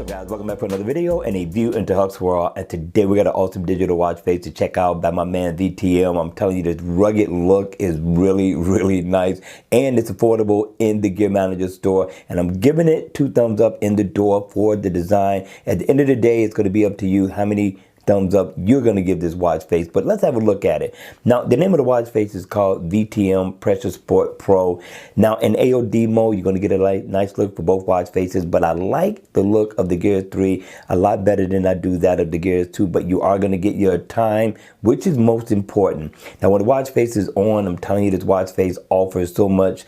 What's up, guys? Welcome back for another video and a view into Huck's World. And today we got an awesome digital watch face to check out by my man VTM. I'm telling you, this rugged look is really nice, and it's affordable in the Gear Manager store. And I'm giving it 2 thumbs up in the door for the design. At the end of the day, it's going to be up to you how many thumbs up you're going to give this watch face, but let's have a look at it. Now, the name of the watch face is called VTM Pressure Sport Pro. Now, in AOD mode, you're going to get a nice look for both watch faces, but I like the look of the Gear 3 a lot better than I do that of the Gear 2, but you are going to get your time, which is most important. Now, when the watch face is on, I'm telling you, this watch face offers so much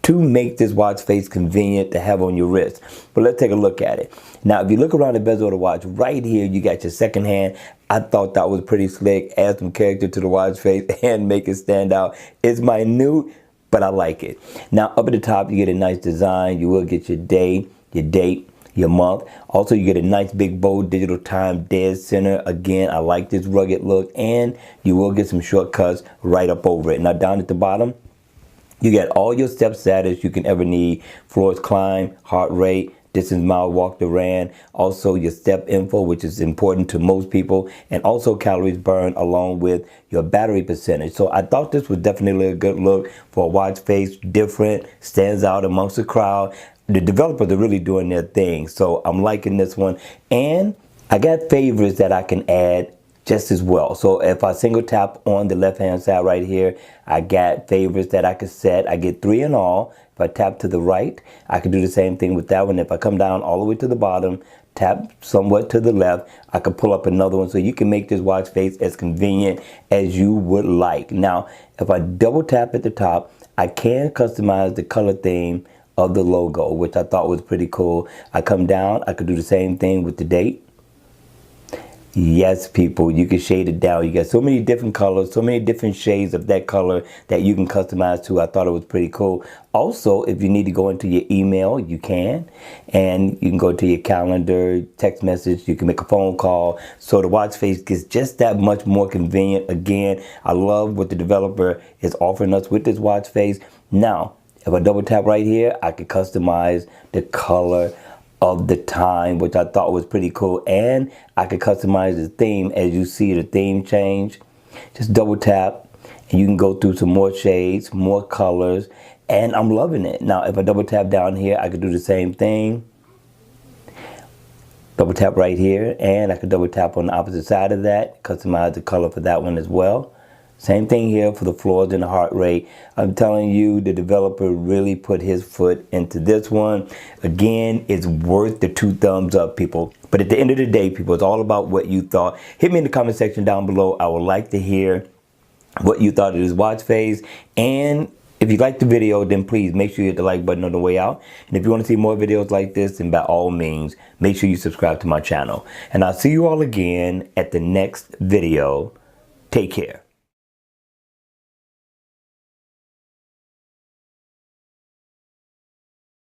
to make this watch face convenient to have on your wrist. But let's take a look at it. Now, if you look around the bezel of the watch, right here, you got your second hand. I thought that was pretty slick. Add some character to the watch face and make it stand out. It's minute, but I like it. Now, up at the top, you get a nice design. You will get your day, your date, your month. Also, you get a nice big bold digital time dead center. Again, I like this rugged look, and you will get some shortcuts right up over it. Now, down at the bottom, you get all your step status you can ever need: floors climb, heart rate, distance mile walked or ran, also your step info, which is important to most people, and also calories burned along with your battery percentage. So I thought this was definitely a good look for a watch face, different, stands out amongst the crowd. The developers are really doing their thing, so I'm liking this one. And I got favorites that I can add just as well. So if I single tap on the left hand side right here, I got favorites that I could set. I get 3 in all. If I tap to the right, I can do the same thing with that one. If I come down all the way to the bottom, tap somewhat to the left, I can pull up another one. So you can make this watch face as convenient as you would like. Now, if I double tap at the top, I can customize the color theme of the logo, which I thought was pretty cool. I come down, I could do the same thing with the date. Yes, people, you can shade it down. You got so many different colors, so many different shades of that color that you can customize to. I thought it was pretty cool. Also, if you need to go into your email, you can. And you can go to your calendar, text message, you can make a phone call. So the watch face gets just that much more convenient. Again, I love what the developer is offering us with this watch face. Now, if I double tap right here, I can customize the color of the time, which I thought was pretty cool, and I could customize the theme. As you see, the theme change. Just double tap and you can go through some more shades, more colors, and I'm loving it. Now, if I double tap down here, I could do the same thing. Double tap right here, and I could double tap on the opposite side of that, customize the color for that one as well. Same thing here for the floors and the heart rate. I'm telling you, the developer really put his foot into this one. Again, it's worth the 2 thumbs up, people. But at the end of the day, people, it's all about what you thought. Hit me in the comment section down below. I would like to hear what you thought of this watch face. And if you liked the video, then please make sure you hit the like button on the way out. And if you want to see more videos like this, then by all means, make sure you subscribe to my channel. And I'll see you all again at the next video. Take care.